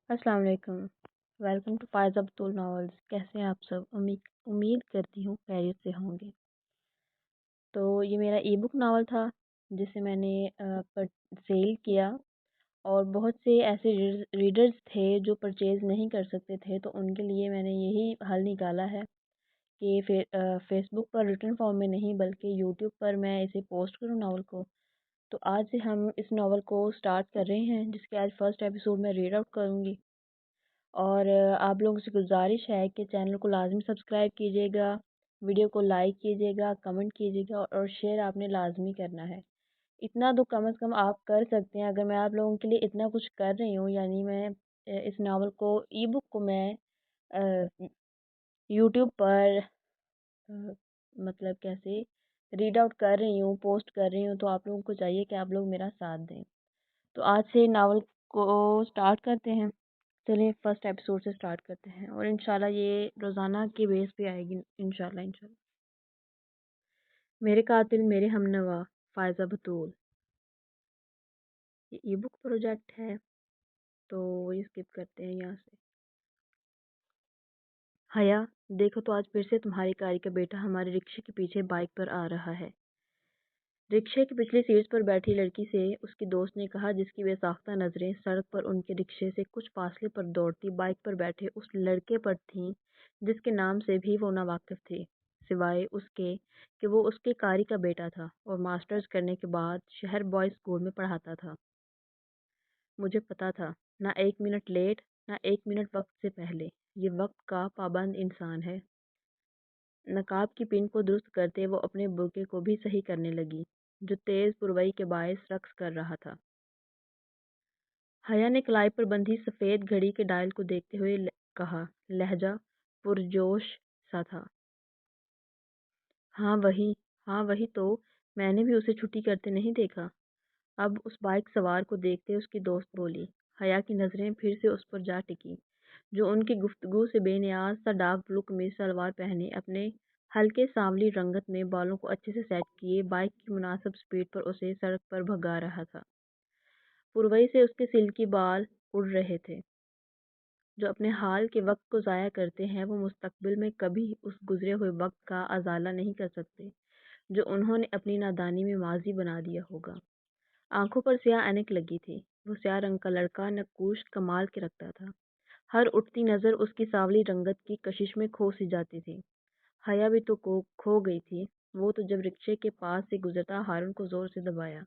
अस्सलाम वालेकुम। Welcome to Faiz Abdul novels. कैसे हैं आप सब? उम्मीद करती हूँ खैरियत से होंगे। तो ये मेरा ई बुक नावल था जिसे मैंने सेल किया, और बहुत से ऐसे रीडर्स थे जो परचेज़ नहीं कर सकते थे, तो उनके लिए मैंने यही हल निकाला है कि फ़ेसबुक पर रिटन फॉर्म में नहीं बल्कि यूट्यूब पर मैं इसे पोस्ट करूँ नावल को। तो आज से हम इस नावल को स्टार्ट कर रहे हैं, जिसके आज फर्स्ट एपिसोड में रीड आउट करूँगी। और आप लोगों से गुजारिश है कि चैनल को लाज़मी सब्सक्राइब कीजिएगा, वीडियो को लाइक कीजिएगा, कमेंट कीजिएगा और शेयर आपने लाज़मी करना है। इतना तो कम से कम आप कर सकते हैं। अगर मैं आप लोगों के लिए इतना कुछ कर रही हूँ, यानी मैं इस नावल को ई बुक को मैं यूट्यूब पर मतलब कैसे रीड आउट कर रही हूँ, पोस्ट कर रही हूँ, तो आप लोगों को चाहिए कि आप लोग मेरा साथ दें। तो आज से नावल को स्टार्ट करते हैं। चलिए फर्स्ट एपिसोड से स्टार्ट करते हैं, और इंशाल्लाह ये रोज़ाना के बेस पे आएगी इंशाल्लाह। मेरे कातिल मेरे हमनवा, फ़ायज़ा बतूल। ये ई बुक प्रोजेक्ट है, तो ये स्किप करते हैं यहाँ से। हया, देखो तो आज फिर से तुम्हारी कारी का बेटा हमारे रिक्शे के पीछे बाइक पर आ रहा है। रिक्शे की पिछली सीट पर बैठी लड़की से उसकी दोस्त ने कहा, जिसकी बेसाख्ता नज़रें सड़क पर उनके रिक्शे से कुछ फासले पर दौड़ती बाइक पर बैठे उस लड़के पर थीं जिसके नाम से भी वो नावाकिफ थी, सिवाय उसके कि वो उसके कारी का बेटा था और मास्टर्स करने के बाद शहर बॉयज़ स्कूल में पढ़ाता था। मुझे पता था, ना एक मिनट लेट, ना एक मिनट वक्त से पहले। ये वक्त का पाबंद इंसान है। नकाब की पिन को दुरुस्त करते वो अपने बुर्के को भी सही करने लगी, जो तेज़ पुरवई के बायस रक्स कर रहा था। हया ने कलाई पर बंधी सफ़ेद घड़ी के डायल को देखते हुए कहा, लहजा पुरजोश सा था। हाँ वही, हाँ वही तो, मैंने भी उसे छुट्टी करते नहीं देखा। अब उस बाइक सवार को देखते उसकी दोस्त बोली। हया की नज़रें फिर से उस पर जा टिकी, जो उनकी गुफ्तगू से बेनियाज सा डार्क ब्लू कमीज सलवार पहने, अपने हल्के सांवली रंगत में बालों को अच्छे से सेट किए, बाइक की मुनासिब स्पीड पर उसे सड़क पर भगा रहा था। पुरवई से उसके सिल्की बाल उड़ रहे थे। जो अपने हाल के वक्त को ज़ाया करते हैं, वो मुस्तकबिल में कभी उस गुजरे हुए वक्त का अजाला नहीं कर सकते जो उन्होंने अपनी नादानी में माजी बना दिया होगा। आंखों पर स्याह ऐनक लगी थी। वो स्याह रंग का लड़का नक्कूश कमाल के रखता था। हर उठती नज़र उसकी सांवली रंगत की कशिश में खो सी जाती थी। हया भी तो खो गई थी। वो तो जब रिक्शे के पास से गुजरता हारून को जोर से दबाया।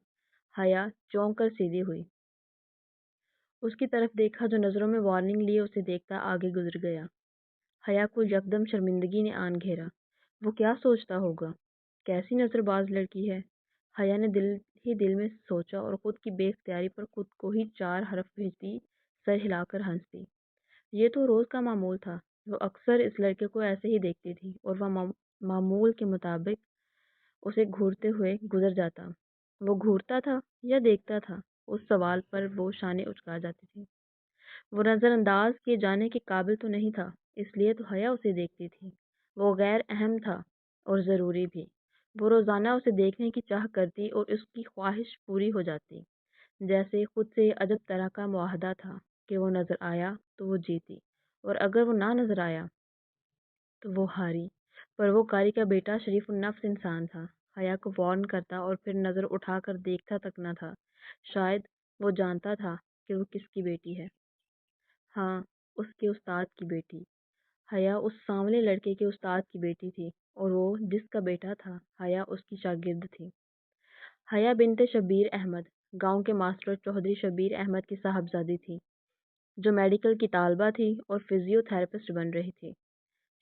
हया चौंक कर सीधी हुई, उसकी तरफ देखा, जो नज़रों में वार्निंग लिए उसे देखता आगे गुजर गया। हया को यकदम शर्मिंदगी ने आन घेरा। वो क्या सोचता होगा? कैसी नज़रबाज लड़की है। हया ने दिल ही दिल में सोचा और ख़ुद की बेख्तियारी पर खुद को ही 4 हरफ भेजती, सर हिलाकर हंसती। ये तो रोज़ का मामूल था। वो अक्सर इस लड़के को ऐसे ही देखती थी, और वह मामूल के मुताबिक उसे घूरते हुए गुजर जाता। वो घूरता था या देखता था, उस सवाल पर वो शानें उचका जाती थी। वो नज़रअंदाज किए जाने के काबिल तो नहीं था, इसलिए तो हया उसे देखती थी। वो गैर अहम था और ज़रूरी भी। वो रोज़ाना उसे देखने की चाह करती और उसकी ख्वाहिश पूरी हो जाती, जैसे खुद से अजब तरह का मुआहदा था कि वो नज़र आया तो वो जीती, और अगर वो ना नज़र आया तो वो हारी। पर वो कारी का बेटा शरीफुन्नफ्स इंसान था। हया को वार्न करता और फिर नज़र उठाकर देखता तक न था। शायद वो जानता था कि वो किसकी बेटी है। हाँ, उसके उस्ताद की बेटी। हया उस सांवले लड़के के उस्ताद की बेटी थी, और वो जिसका बेटा था, हया उसकी शागिर्द थी। हया बिनते शब्बीर अहमद, गांव के मास्टर चौधरी शब्बीर अहमद की साहबजादी थी, जो मेडिकल की तालबा थी और फिजियोथेरेपिस्ट बन रही थी।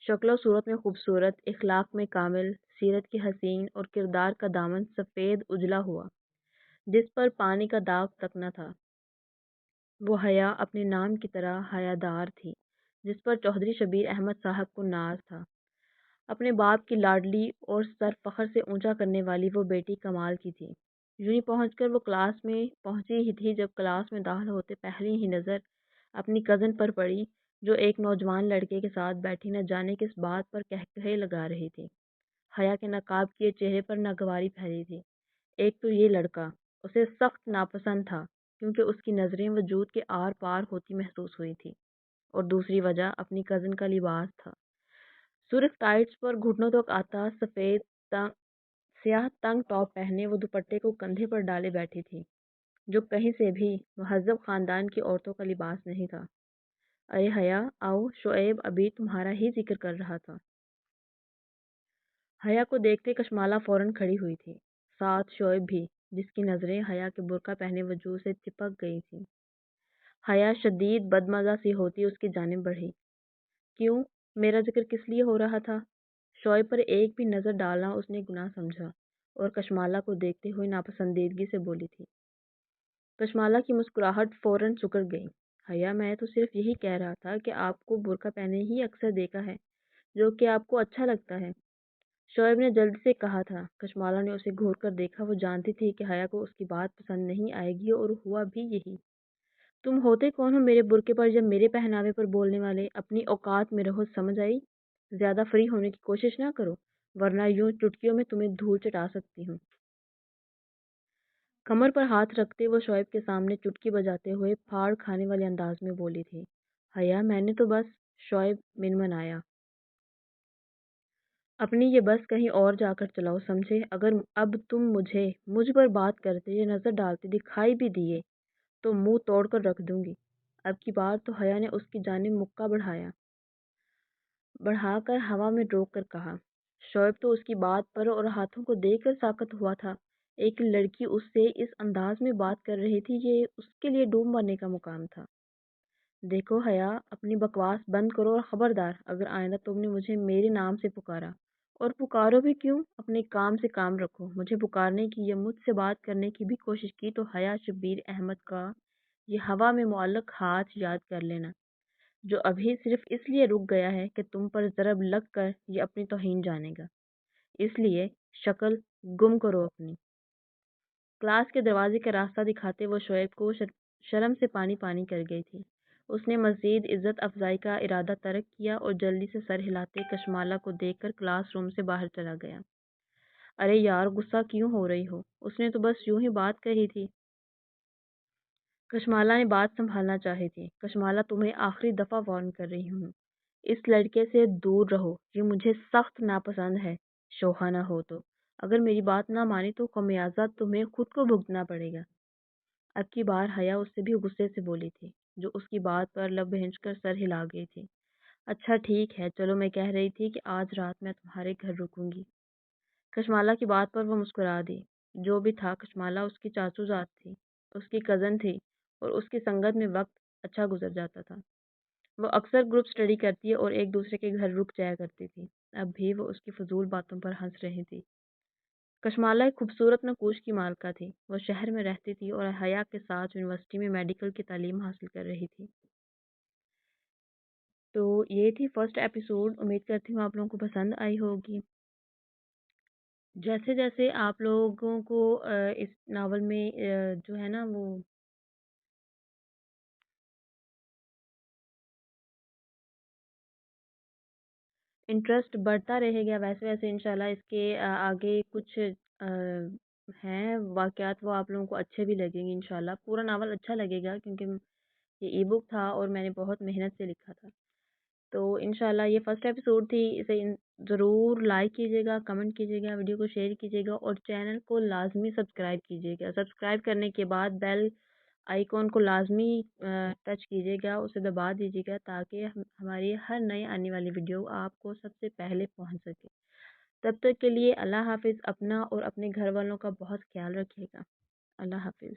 शक्ल सूरत में खूबसूरत, इखलाक में कामिल, सीरत की हसीन और किरदार का दामन सफ़ेद उजला हुआ, जिस पर पानी का दाग तक न था। वो हया अपने नाम की तरह हयादार थी, जिस पर चौधरी शब्बीर अहमद साहब को नाज था। अपने बाप की लाडली और सर फखर से ऊंचा करने वाली वो बेटी कमाल की थी। यूं ही पहुंचकर वो क्लास में पहुंची ही थी, जब क्लास में दाखिल होते पहली ही नज़र अपनी कज़न पर पड़ी, जो एक नौजवान लड़के के साथ बैठी न जाने किस बात पर कहकहे लगा रही थी। हया के नकाब किए चेहरे पर नागवारी फैली थी। एक तो ये लड़का उसे सख्त नापसंद था, کیونکہ اس کی نظریں وجود کے آر پار ہوتی محسوس ہوئی تھی، اور دوسری وجہ اپنی کزن کا لباس تھا۔ سرخ ٹائٹس پر گھٹنوں تک آتا سفید سیاہ تنگ ٹاپ پہنے وہ دوپٹے کو کندھے پر ڈالے بیٹھی تھی، جو کہیں سے بھی مہذب خاندان کی عورتوں کا لباس نہیں تھا۔ ارے حیا آؤ، شعیب ابھی تمہارا ہی ذکر کر رہا تھا۔ حیا کو دیکھتے کشمالہ فوراً کھڑی ہوئی تھی، ساتھ شعیب بھی، جس کی نظریں حیا کے برقع پہنے وجود سے چپک گئی تھیں۔ حیا شدید بدمزہ سی ہوتی اس کی جانب بڑھی۔ کیوں؟ میرا ذکر کس لیے ہو رہا تھا؟ شعیب پر ایک بھی نظر ڈالنا اس نے گناہ سمجھا، اور کشمالہ کو دیکھتے ہوئے ناپسندیدگی سے بولی تھی۔ کشمالہ کی مسکراہٹ فوراً سکڑ گئی۔ حیا میں تو صرف یہی کہہ رہا تھا کہ آپ کو برقع پہنے ہی اکثر دیکھا ہے، جو کہ آپ کو اچھا لگتا ہے، شعیب نے جلدی سے کہا تھا۔ کشمالہ نے اسے گھور کر دیکھا، وہ جانتی تھی کہ حیا کو اس کی بات پسند نہیں آئے گی، اور ہوا بھی یہی۔ تم ہوتے کون ہو میرے برقعے پر جب میرے پہناوے پر بولنے والے؟ اپنی اوقات میں رہو، سمجھ آئی؟ زیادہ فری ہونے کی کوشش نہ کرو، ورنہ یوں چٹکیوں میں تمہیں دھول چٹا سکتی ہوں۔ کمر پر ہاتھ رکھتے وہ شعیب کے سامنے چٹکی بجاتے ہوئے پھاڑ کھانے والے انداز میں بولی تھی۔ حیا میں نے تو بس… شعیب منمنایا۔ اپنی یہ بس کہیں اور جا کر چلاؤ، سمجھے؟ اگر اب تم مجھ پر بات کرتے یا نظر ڈالتے دکھائی بھی دیے تو منہ توڑ کر رکھ دوں گی۔ اب کی بار تو حیا نے اس کی جانب مکہ بڑھا کر ہوا میں روک کر کہا۔ شعیب تو اس کی بات پر اور ہاتھوں کو دیکھ کر ساکت ہوا تھا۔ ایک لڑکی اس سے اس انداز میں بات کر رہی تھی، یہ اس کے لیے ڈوب مرنے کا مقام تھا۔ دیکھو حیا، اپنی بکواس بند کرو، اور خبردار اگر آئندہ تم نے مجھے میرے نام سے پکارا، اور پکارو بھی کیوں، اپنے کام سے کام رکھو۔ مجھے پکارنے کی یا مجھ سے بات کرنے کی بھی کوشش کی تو حیا شبیر احمد کا یہ ہوا میں معلق ہاتھ یاد کر لینا، جو ابھی صرف اس لیے رک گیا ہے کہ تم پر ضرب لگ کر یہ اپنی توہین جانے گا۔ اس لیے شکل گم کرو اپنی۔ کلاس کے دروازے کا راستہ دکھاتے وہ شعیب کو شرم سے پانی پانی کر گئی تھی۔ اس نے مزید عزت افزائی کا ارادہ ترک کیا اور جلدی سے سر ہلاتے کشمالہ کو دیکھ کر کلاس روم سے باہر چلا گیا۔ ارے یار، غصہ کیوں ہو رہی ہو؟ اس نے تو بس یوں ہی بات کہی تھی۔ کشمالہ نے بات سنبھالنا چاہی تھی۔ کشمالہ تمہیں آخری دفعہ وارن کر رہی ہوں، اس لڑکے سے دور رہو، یہ مجھے سخت ناپسند ہے۔ شوہا نہ ہو تو اگر میری بات نہ مانی تو خمیازہ تمہیں خود کو بھگتنا پڑے گا۔ اب کی بار حیا اس سے بھی غصے سے بولی تھی، جو اس کی بات پر لب بھینچ کر سر ہلا گئی تھی۔ اچھا ٹھیک ہے، چلو، میں کہہ رہی تھی کہ آج رات میں تمہارے گھر رکوں گی۔ کشمالہ کی بات پر وہ مسکرا دی۔ جو بھی تھا، کشمالہ اس کی چاچو زاد تھی، اس کی کزن تھی، اور اس کی سنگت میں وقت اچھا گزر جاتا تھا۔ وہ اکثر گروپ اسٹڈی کرتی اور ایک دوسرے کے گھر رک جایا کرتی تھی۔ اب بھی وہ اس کی فضول باتوں پر ہنس رہی تھی۔ کشمالہ ایک خوبصورت نقوش کی مالکہ تھی۔ وہ شہر میں رہتی تھی اور حیا کے ساتھ یونیورسٹی میں میڈیکل کی تعلیم حاصل کر رہی تھی۔ تو یہ تھی فرسٹ ایپیسوڈ۔ امید کرتی ہوں آپ لوگوں کو پسند آئی ہوگی۔ جیسے جیسے آپ لوگوں کو اس ناول میں جو ہے نا وہ انٹرسٹ بڑھتا رہے گا، ویسے ویسے انشاءاللہ اس کے آگے کچھ ہیں واقعات، وہ آپ لوگوں کو اچھے بھی لگیں گے انشاءاللہ۔ پورا ناول اچھا لگے گا کیونکہ یہ ای بک تھا اور میں نے بہت محنت سے لکھا تھا۔ تو انشاءاللہ یہ فرسٹ ایپیسوڈ تھی، اسے ضرور لائک کیجیے گا، کمنٹ کیجیے گا، ویڈیو کو شیئر کیجیے گا، اور چینل کو لازمی سبسکرائب کیجیے گا۔ سبسکرائب کرنے کے بعد بیل آئیکن کو لازمی ٹچ کیجیے گا، اسے دبا دیجیے گا، تاکہ ہماری ہر نئی آنے والی ویڈیو آپ کو سب سے پہلے پہنچ سکے۔ تب تک کے لیے اللہ حافظ۔ اپنا اور اپنے گھر والوں کا بہت خیال رکھیے گا۔ اللہ حافظ۔